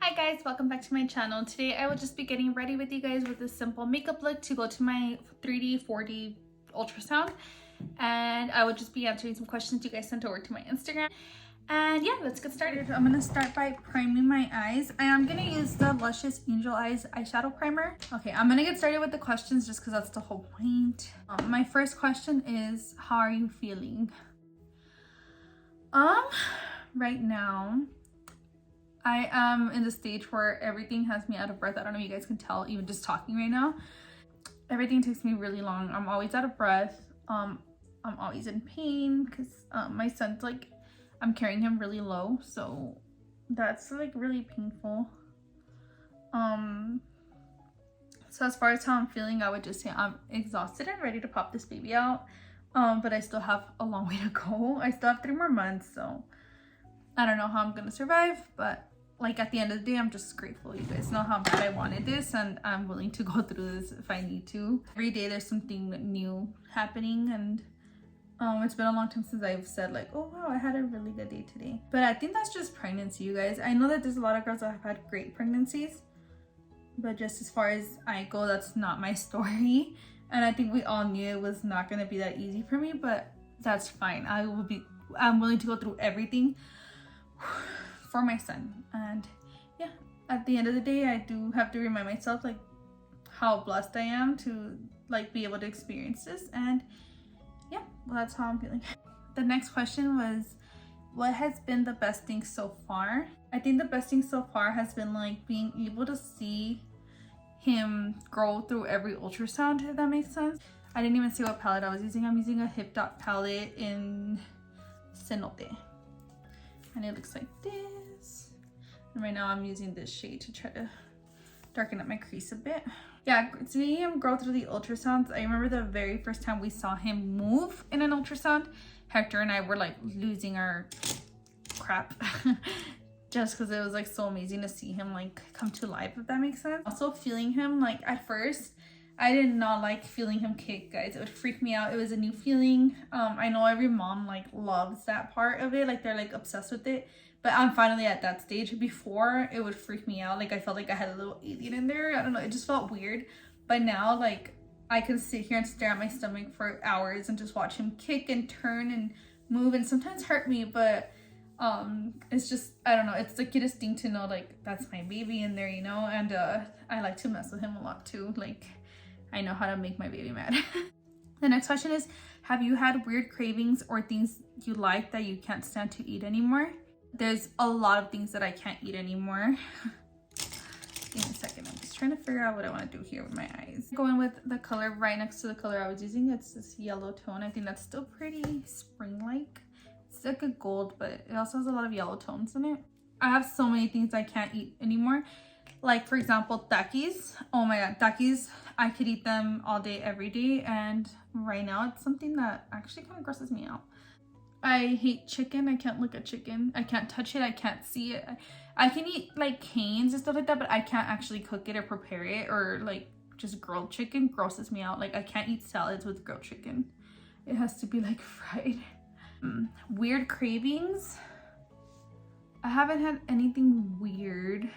Hi guys, welcome back to my channel. Today I will just be getting ready with you guys with a simple makeup look to go to my 3D, 4D ultrasound. And I will just be answering some questions you guys sent over to my Instagram. And yeah, let's get started. I'm gonna start by priming my eyes. I am gonna use the Luscious Angel Eyes eyeshadow primer. Okay, I'm gonna get started with the questions just because that's the whole point. My first question is, how are you feeling? Right now, I am in the stage where everything has me out of breath. I don't know if you guys can tell, even just talking right now. Everything takes me really long. I'm always out of breath. I'm always in pain because my son's like, I'm carrying him really low. So that's like really painful. So as far as how I'm feeling, I would just say I'm exhausted and ready to pop this baby out. But I still have a long way to go. I still have 3 more months. So I don't know how I'm gonna survive, but like at the end of the day, I'm just grateful. You guys know how bad I wanted this and I'm willing to go through this if I need to. Every day there's something new happening, and it's been a long time since I've said like, oh wow, I had a really good day today. But I think that's just pregnancy, you guys. I know that there's a lot of girls that have had great pregnancies, but just as far as I go, that's not my story. And I think we all knew it was not gonna be that easy for me, but that's fine. I'm willing to go through everything for my son. And yeah, at the end of the day, I do have to remind myself like how blessed I am to like be able to experience this. And yeah, well, that's how I'm feeling. The next question was, what has been the best thing so far? I think the best thing so far has been like being able to see him grow through every ultrasound, if that makes sense. I didn't even say what palette I was using. I'm using a Hip Dot palette in Cenote, and it looks like this. And right now I'm using this shade to try to darken up my crease a bit. Yeah, seeing him grow through the ultrasounds, I remember the very first time we saw him move in an ultrasound, Hector and I were like losing our crap just because it was like so amazing to see him like come to life, if that makes sense. Also feeling him, like at first I did not like feeling him kick, guys. It would freak me out. It was a new feeling. I know every mom like loves that part of it, like they're like obsessed with it, but I'm finally at that stage. Before, it would freak me out. Like I felt like I had a little alien in there. I don't know, it just felt weird. But now like I can sit here and stare at my stomach for hours and just watch him kick and turn and move and sometimes hurt me, but it's just, I don't know, it's the cutest thing to know like that's my baby in there, you know. And I like to mess with him a lot too. Like I know how to make my baby mad. The next question is, have you had weird cravings or things you like that you can't stand to eat anymore? There's a lot of things that I can't eat anymore. Give me a second. I'm just trying to figure out what I want to do here with my eyes. Going with the color right next to the color I was using. It's this yellow tone. I think that's still pretty spring-like. It's like a gold, but it also has a lot of yellow tones in it. I have so many things I can't eat anymore. Like for example, Takis. Oh my god, Takis. I could eat them all day, every day. And right now it's something that actually kind of grosses me out. I hate chicken. I can't look at chicken. I can't touch it. I can't see it. I can eat like canes and stuff like that, but I can't actually cook it or prepare it, or like just grilled chicken grosses me out. Like I can't eat salads with grilled chicken. It has to be like fried. Weird cravings. I haven't had anything weird.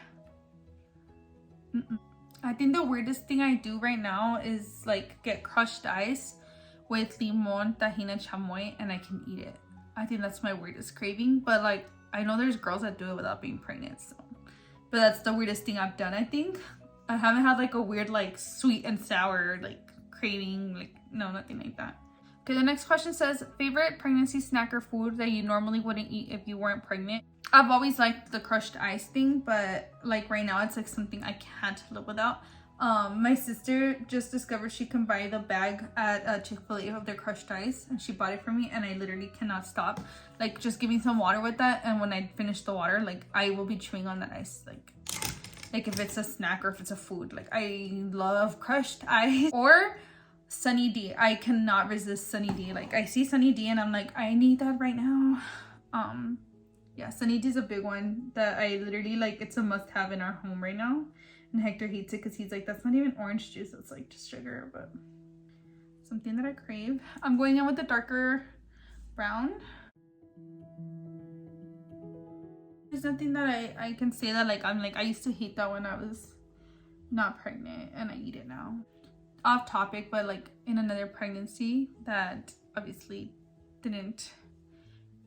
I think the weirdest thing I do right now is like get crushed ice with limon, tahina, chamoy, and I can eat it. I think that's my weirdest craving, but like I know there's girls that do it without being pregnant, so. But that's the weirdest thing I've done, I think. I haven't had like a weird like sweet and sour like craving, like no, nothing like that. Okay, the next question says, favorite pregnancy snack or food that you normally wouldn't eat if you weren't pregnant? I've always liked the crushed ice thing, but like right now it's like something I can't live without. My sister just discovered she can buy the bag at Chick-fil-A of their crushed ice, and she bought it for me, and I literally cannot stop. Like just give me some water with that, and when I finish the water, like I will be chewing on that ice, like if it's a snack or if it's a food. Like I love crushed ice. Or Sunny D. I cannot resist Sunny D. Like I see Sunny D and I'm like, I need that right now. Yeah, Sunny D is a big one that I literally like, it's a must have in our home right now. And Hector hates it because he's like, that's not even orange juice, it's like just sugar. But something that I crave. I'm going in with the darker brown. There's nothing that I can say that like I'm like I used to hate that when I was not pregnant and I eat it now. Off topic, but like in another pregnancy that obviously didn't,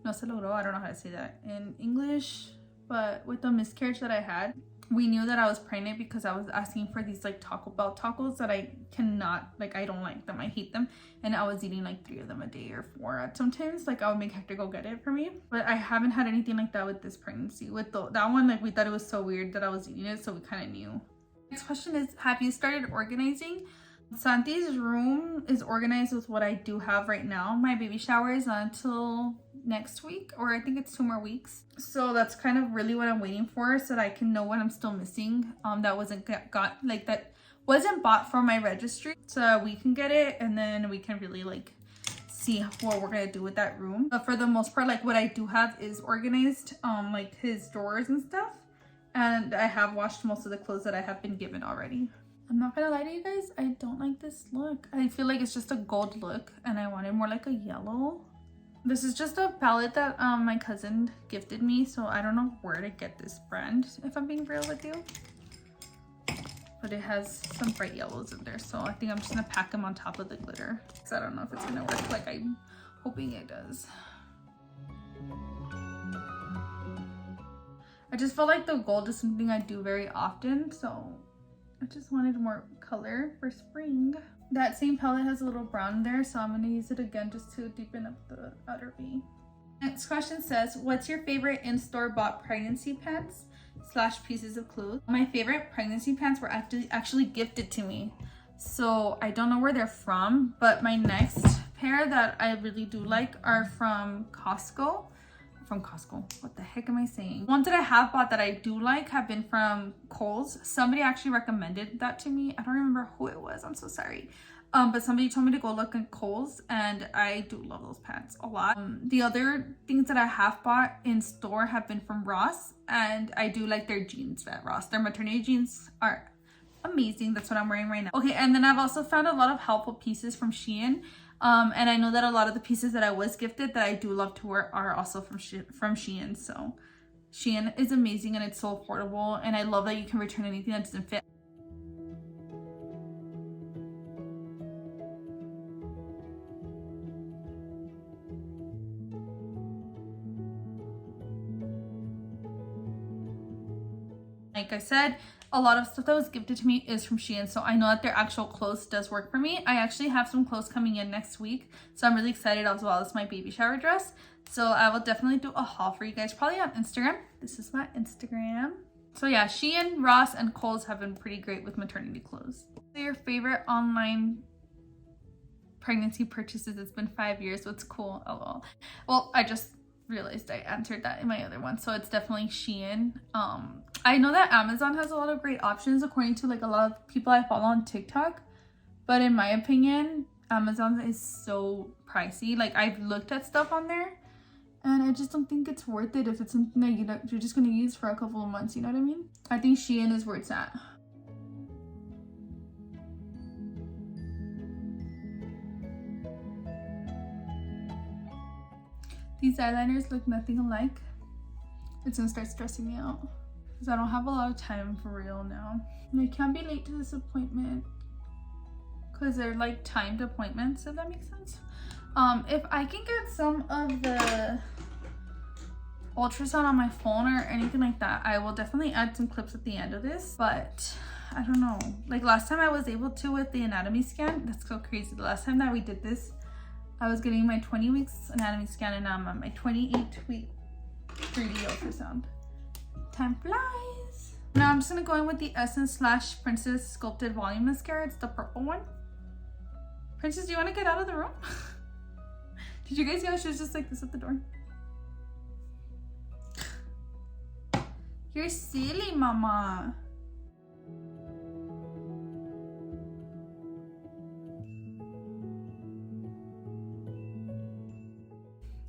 no se logró, I don't know how to say that in English, but with the miscarriage that I had, we knew that I was pregnant because I was asking for these like Taco Bell tacos that I cannot, like I don't like them, I hate them, and I was eating like 3 of them a day or 4 sometimes. Like I would make Hector go get it for me, but I haven't had anything like that with this pregnancy. With that one, like we thought it was so weird that I was eating it, so we kind of knew. Next question is, have you started organizing? Santi's room is organized with what I do have right now. My baby shower is not until next week, or I think it's 2 more weeks, so that's kind of really what I'm waiting for, so that I can know what I'm still missing that wasn't that wasn't bought from my registry, so we can get it and then we can really like see what we're gonna do with that room. But for the most part, like what I do have is organized, like his drawers and stuff, and I have washed most of the clothes that I have been given already. I'm not gonna lie to you guys, I don't like this look. I feel like it's just a gold look and I wanted more like a yellow. This is just a palette that my cousin gifted me, so I don't know where to get this brand, if I'm being real with you. But it has some bright yellows in there, so I think I'm just gonna pack them on top of the glitter. So I don't know if it's gonna work like I'm hoping it does. I just felt like the gold is something I do very often, so I just wanted more color for spring. That same palette has a little brown there, so I'm going to use it again just to deepen up the outer V. Next question says, what's your favorite in-store bought pregnancy pants / pieces of clothes? My favorite pregnancy pants were actually gifted to me, so I don't know where they're from, but my next pair that I really do like are from Costco. What the heck am I saying? Ones that I have bought that I do like have been from Kohl's. Somebody actually recommended that to me. I don't remember who it was, I'm so sorry, but somebody told me to go look at Kohl's, and I do love those pants a lot. The other things that I have bought in store have been from Ross, and I do like their jeans at Ross. Their maternity jeans are amazing. That's what I'm wearing right now. Okay, and then I've also found a lot of helpful pieces from Shein. And I know that a lot of the pieces that I was gifted that I do love to wear are also from Shein. So Shein is amazing and it's so affordable, and I love that you can return anything that doesn't fit. Like I said, a lot of stuff that was gifted to me is from Shein, so I know that their actual clothes does work for me. I actually have some clothes coming in next week, so I'm really excited, as well as my baby shower dress. So I will definitely do a haul for you guys, probably on Instagram. This is my Instagram. So yeah, Shein, Ross, and Kohl's have been pretty great with maternity clothes. So your favorite online pregnancy purchases? It's been 5 years, so it's cool. LOL. Well, I just realized I answered that in my other one, so it's definitely Shein. I know that Amazon has a lot of great options according to like a lot of people I follow on TikTok, but in my opinion, Amazon is so pricey. Like I've looked at stuff on there and I just don't think it's worth it if it's something that you're just going to use for a couple of months, you know what I mean? I think Shein is where it's at. These eyeliners look nothing alike. It's gonna start stressing me out because I don't have a lot of time for real now. And I can't be late to this appointment because they're like timed appointments, if that makes sense. If I can get some of the ultrasound on my phone or anything like that, I will definitely add some clips at the end of this, but I don't know. Like last time I was able to with the anatomy scan. That's so crazy. The last time that we did this, I was getting my 20 weeks anatomy scan, and now I'm on my 28-week 3D ultrasound. Time flies. Now I'm just gonna go in with the Essence / Princess Sculpted Volume Mascara. It's the purple one. Princess, do you want to get out of the room? Did you guys know she was just like this at the door? You're silly, mama.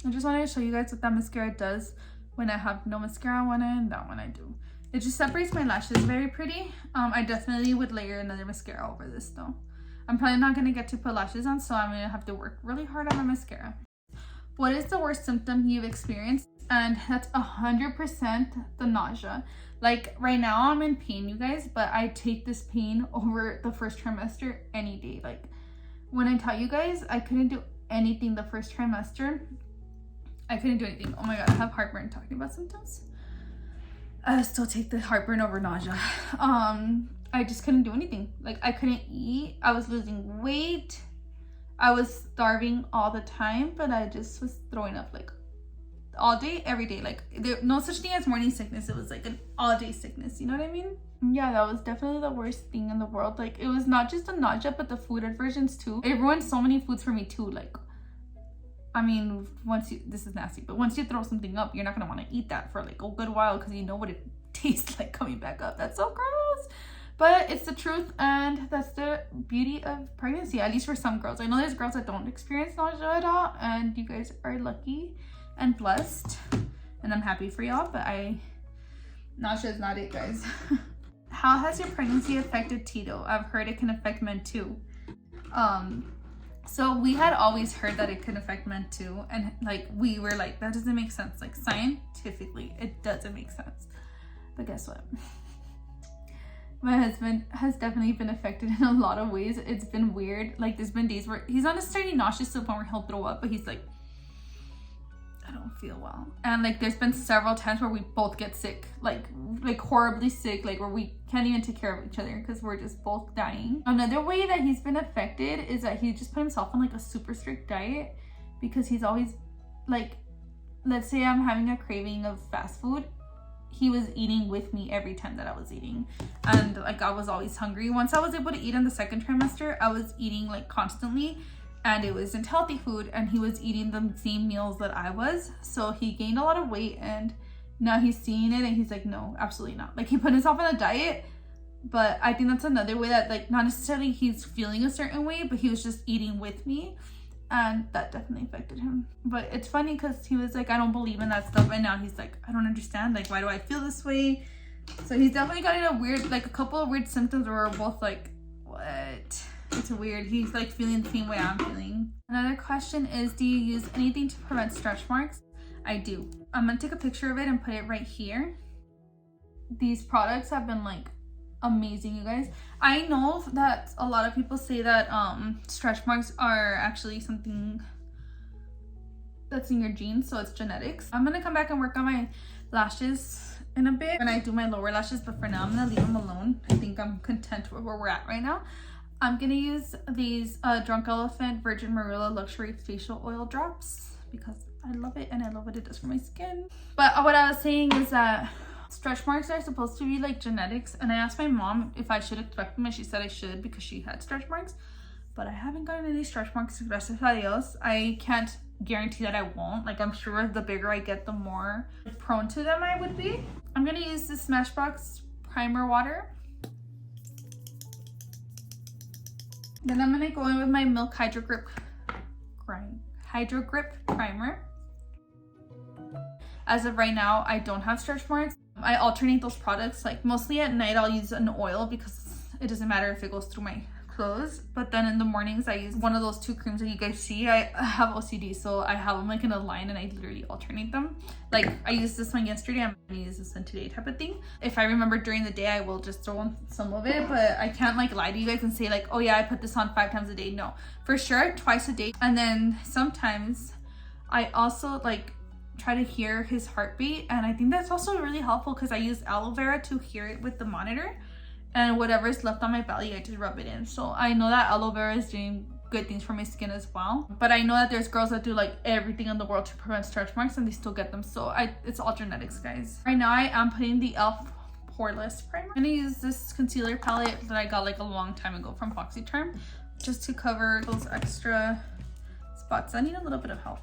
I just wanted to show you guys what that mascara does when I have no mascara on one and that one I do. It just separates my lashes very pretty. I definitely would layer another mascara over this though. I'm probably not going to get to put lashes on, so I'm going to have to work really hard on my mascara. What is the worst symptom you've experienced? and that's 100% the nausea. Like right now I'm in pain, you guys, but I take this pain over the first trimester any day. Like when I tell you guys I couldn't do anything the first trimester, I couldn't do anything. Oh my god, I have heartburn talking about symptoms. I still take the heartburn over nausea. I just couldn't do anything. Like I couldn't eat. I was losing weight. I was starving all the time, but I just was throwing up like all day, every day. Like there no such thing as morning sickness. It was like an all day sickness. You know what I mean? Yeah, that was definitely the worst thing in the world. Like it was not just the nausea, but the food aversions too. It ruined so many foods for me too. Like, I mean, this is nasty, but once you throw something up, you're not gonna want to eat that for like a good while because you know what it tastes like coming back up. That's so gross. But it's the truth, and that's the beauty of pregnancy, at least for some girls. I know there's girls that don't experience nausea at all, and you guys are lucky and blessed, and I'm happy for y'all, but nausea is not it, guys. How has your pregnancy affected Tito? I've heard it can affect men too. So we had always heard that it could affect men too, and like we were like, that doesn't make sense. Like scientifically, it doesn't make sense. But guess what? My husband has definitely been affected in a lot of ways. It's been weird. Like there's been days where he's not necessarily nauseous to the point where he'll throw up, but he's like, I don't feel well. And like there's been several times where we both get sick, like horribly sick, like where we can't even take care of each other because we're just both dying. Another way that he's been affected is that he just put himself on like a super strict diet, because he's always like, let's say I'm having a craving of fast food, he was eating with me every time that I was eating, and like I was always hungry. Once I was able to eat in the second trimester, I was eating like constantly, and it wasn't healthy food, and he was eating the same meals that I was, so he gained a lot of weight, and now he's seeing it and he's like, no, absolutely not. Like he put himself on a diet, but I think that's another way that like not necessarily he's feeling a certain way, but he was just eating with me, and that definitely affected him. But it's funny because he was like, I don't believe in that stuff, and now he's like, I don't understand, like why do I feel this way? So he's definitely got a couple of weird symptoms where we're both like, what? It's weird. He's like feeling the same way I'm feeling. Another question is, do you use anything to prevent stretch marks? I do. I'm gonna take a picture of it and put it right here. These products have been like amazing, you guys. I know that a lot of people say that stretch marks are actually something that's in your genes, so it's genetics. I'm gonna come back and work on my lashes in a bit when I do my lower lashes, but for now I'm gonna leave them alone. I think I'm content with where we're at right now. I'm gonna use these Drunk Elephant Virgin Marula Luxury Facial Oil Drops because I love it and I love what it does for my skin. But what I was saying is that stretch marks are supposed to be like genetics, and I asked my mom if I should expect them, and she said I should because she had stretch marks, but I haven't gotten any stretch marks, gracias a Dios. I can't guarantee that I won't. Like I'm sure the bigger I get, the more prone to them I would be. I'm gonna use this Smashbox primer water. Then I'm gonna go in with my Milk Hydro Grip primer. As of right now, I don't have stretch marks. I alternate those products. Like mostly at night, I'll use an oil because it doesn't matter if it goes through my clothes. But then in the mornings, I use one of those two creams that you guys see. I have OCD, so I have them like in a line and I literally alternate them. Like I used this one yesterday, I'm gonna use this one today type of thing. If I remember during the day, I will just throw on some of it, but I can't like lie to you guys and say like, oh yeah, I put this on 5 times a day. No, for sure, twice a day. And then sometimes I also like try to hear his heartbeat, and I think that's also really helpful because I use aloe vera to hear it with the monitor, and whatever is left on my belly I just rub it in. So I know that aloe vera is doing good things for my skin as well, but I know that there's girls that do like everything in the world to prevent stretch marks and they still get them. So it's all genetics, guys. Right now I am putting the e.l.f. poreless primer. I'm gonna use this concealer palette that I got like a long time ago from BoxyCharm just to cover those extra spots. I need a little bit of help.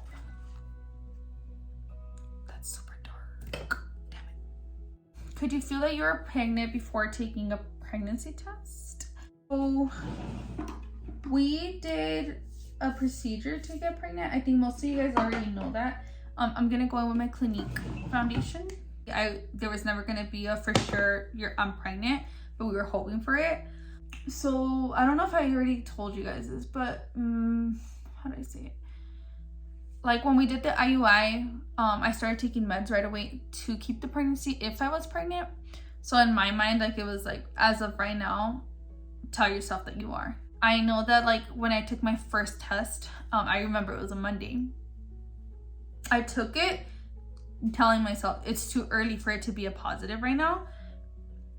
Could you feel that you were pregnant before taking a pregnancy test? So we did a procedure to get pregnant. I think most of you guys already know that. I'm gonna go in with my Clinique foundation. There was never gonna be a for sure I'm pregnant, but we were hoping for it. So I don't know if I already told you guys this, but how do I say it? like when we did the IUI, I started taking meds right away to keep the pregnancy if I was pregnant. So in my mind, like it was like, as of right now, tell yourself that you are. I know that like when I took my first test, I remember it was a Monday. I took it telling myself it's too early for it to be a positive right now,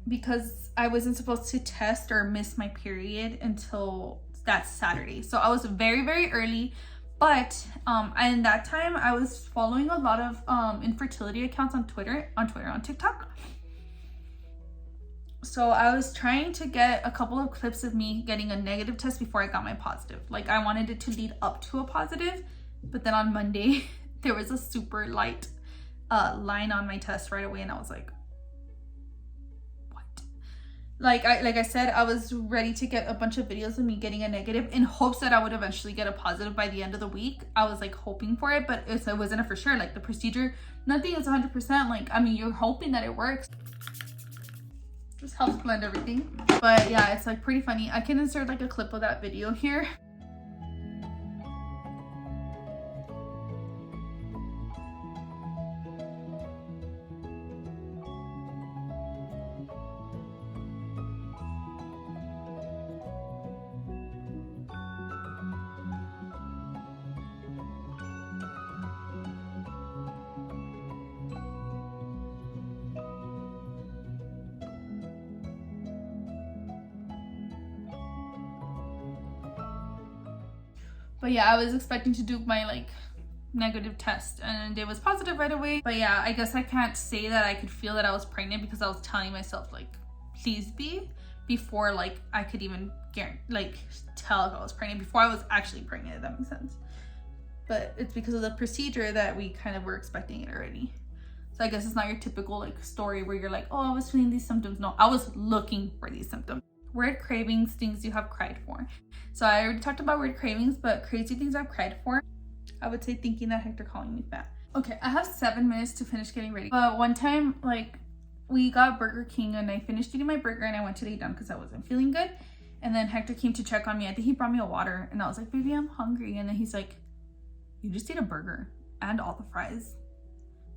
because I wasn't supposed to test or miss my period until that Saturday. So I was very, very early. But and that time I was following a lot of infertility accounts on TikTok. So I was trying to get a couple of clips of me getting a negative test before I got my positive. Like I wanted it to lead up to a positive, but then on Monday there was a super light line on my test right away, and I was like, what? Like I said, I was ready to get a bunch of videos of me getting a negative in hopes that I would eventually get a positive by the end of the week. I was like hoping for it, but it wasn't for sure. Like the procedure, nothing is 100%. Like, I mean, you're hoping that it works. Just helps blend everything. But yeah, it's like pretty funny. I can insert like a clip of that video here. But yeah, I was expecting to do my like negative test and it was positive right away. But yeah, I guess I can't say that I could feel that I was pregnant because I was telling myself like, please be, before like I could even like tell if I was pregnant, before I was actually pregnant, if that makes sense. But it's because of the procedure that we kind of were expecting it already. So I guess it's not your typical like story where you're like, oh, I was feeling these symptoms. No, I was looking for these symptoms. Weird cravings, things you have cried for. So I already talked about weird cravings, but crazy things I've cried for, I would say thinking that Hector calling me fat. Okay, I have 7 minutes to finish getting ready. But one time, like, we got Burger King and I finished eating my burger and I went to lay down because I wasn't feeling good. And then Hector came to check on me. I think he brought me a water and I was like, baby, I'm hungry. And then he's like, you just ate a burger and all the fries.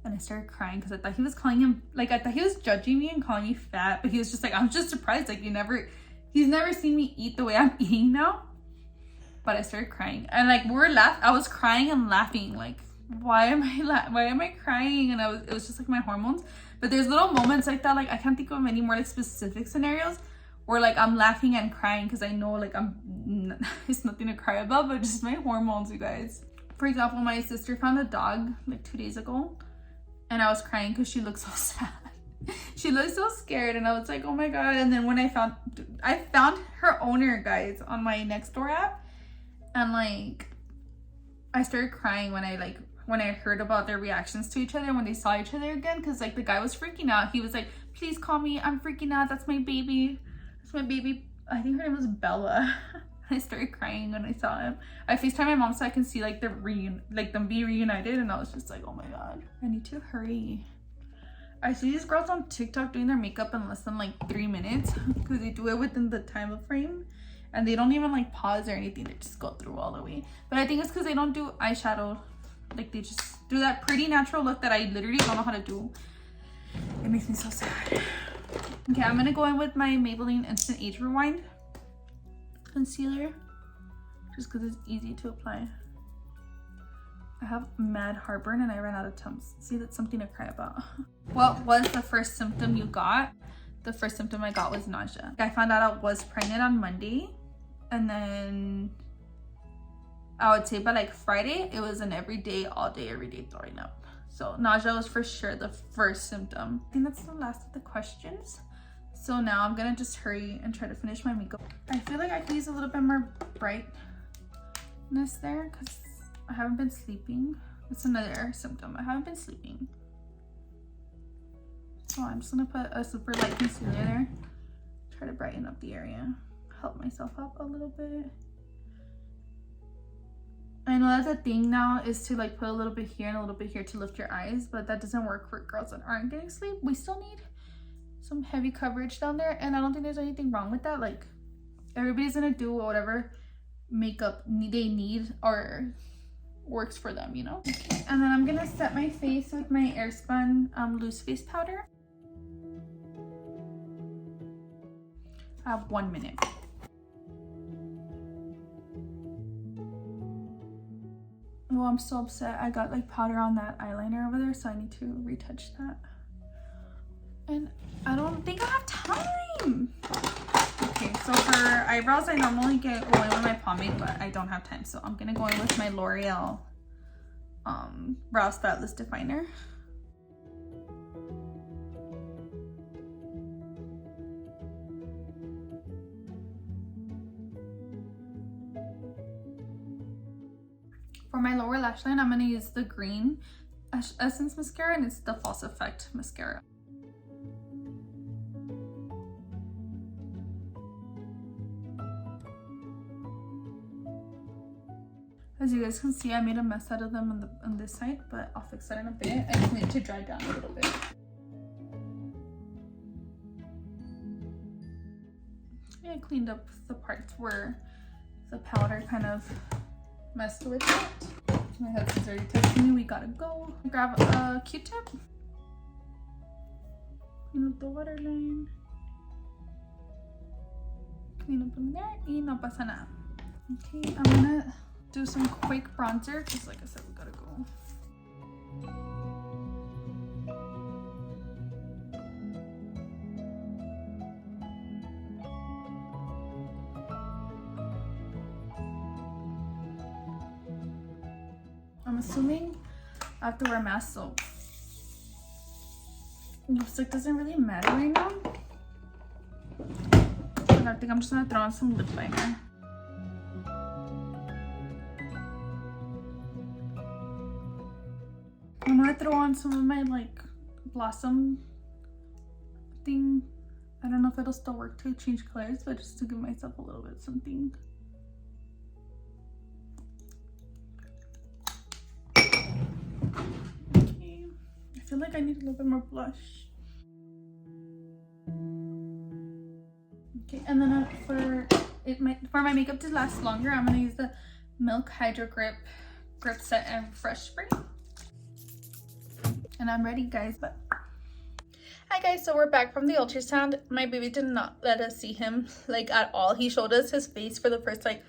And I started crying because I thought he was calling him, like, I thought he was judging me and calling me fat, but he was just like, I'm just surprised, like, he's never seen me eat the way I'm eating now. But I started crying and like I was crying and laughing, like, why am I crying? And it was just like my hormones. But there's little moments like that, like I can't think of any more like specific scenarios where like I'm laughing and crying because I know like it's nothing to cry about, but just my hormones, you guys. For example, my sister found a dog like 2 days ago and I was crying because she looked so sad. She looked so scared and I was like, oh my god. And then when I found her owner, guys, on my Nextdoor app, and like I started crying when I heard about their reactions to each other when they saw each other again, because like the guy was freaking out. He was like, please call me, I'm freaking out, that's my baby, I think her name was Bella. I started crying when I saw him. I FaceTimed my mom so I can see like them be reunited, and I was just like, oh my god, I need to hurry. I see these girls on TikTok doing their makeup in less than like 3 minutes because they do it within the time frame and they don't even like pause or anything. They just go through all the way. But I think it's because they don't do eyeshadow. Like they just do that pretty natural look that I literally don't know how to do. It makes me so sad. Okay, I'm gonna go in with my Maybelline Instant Age Rewind concealer just because it's easy to apply. I have mad heartburn and I ran out of Tums. See, that's something to cry about. What was the first symptom you got? The first symptom I got was nausea. I found out I was pregnant on Monday, and then I would say by like Friday, it was an everyday, all day, every day throwing up. So nausea was for sure the first symptom. I think that's the last of the questions. So now I'm gonna just hurry and try to finish my makeup. I feel like I could use a little bit more brightness there because I haven't been sleeping. That's another symptom. I haven't been sleeping. So I'm just gonna put a super light concealer there. Try to brighten up the area. Help myself up a little bit. I know that the thing now is to like put a little bit here and a little bit here to lift your eyes, but that doesn't work for girls that aren't getting sleep. We still need some heavy coverage down there, and I don't think there's anything wrong with that. Like, everybody's gonna do whatever makeup they need or works for them, you know. Okay, and then I'm gonna set my face with my Airspun loose face powder. I have 1 minute. Oh, I'm so upset. I got like powder on that eyeliner over there, so I need to retouch that. And I don't think I have time. Okay, so for eyebrows, I normally go in with my pomade, but I don't have time, so I'm gonna go in with my L'Oreal Brow Stylist Definer. For my lower lash line, I'm going to use the green Essence mascara, and it's the False Effect mascara. As you guys can see, I made a mess out of them on this side, but I'll fix that in a bit. I just need to dry down a little bit. Yeah, I cleaned up the parts where the powder kind of messed with it. My husband's already texting me. We gotta go. Grab a Q-tip. Clean up the waterline. Clean up in there. Y no pasa nada. Okay, I'm gonna do some quick bronzer because, like I said, we gotta go. I'm assuming I have to wear a mask, so lipstick doesn't really matter right now. And I think I'm just gonna throw on some lip liner. I'm gonna throw on some of my like Blossom thing. I don't know if it'll still work to change colors, but just to give myself a little bit something. Okay, I feel like I need a little bit more blush. Okay, and then for my makeup to last longer, I'm gonna use the Milk Hydro Grip Set and Fresh Spray. And I'm ready, guys. But hi guys, so we're back from the ultrasound. My baby did not let us see him like at all. He showed us his face for the first like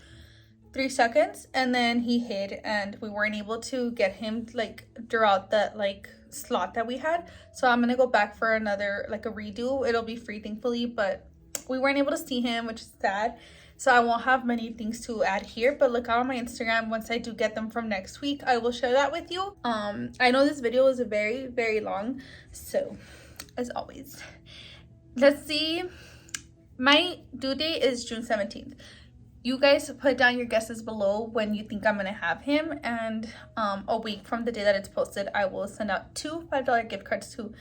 3 seconds, and then he hid, and we weren't able to get him like throughout that like slot that we had. So I'm gonna go back for another like a redo. It'll be free, thankfully, but we weren't able to see him, which is sad. So I won't have many things to add here, but look out on my Instagram. Once I do get them from next week, I will share that with you. I know this video is very, very long, so as always, let's see. My due date is June 17th. You guys put down your guesses below when you think I'm gonna have him, and a week from the day that it's posted, I will send out 2 $5 gift cards to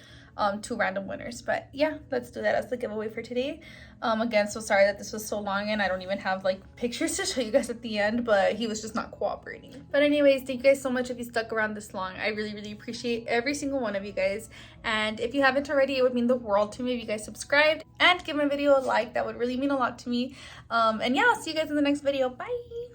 2 random winners. But yeah, let's do that as the giveaway for today. Again, so sorry that this was so long and I don't even have like pictures to show you guys at the end, but he was just not cooperating. But anyways, thank you guys so much if you stuck around this long. I really, really appreciate every single one of you guys. And if you haven't already, it would mean the world to me if you guys subscribed and give my video a like. That would really mean a lot to me. And yeah, I'll see you guys in the next video. Bye.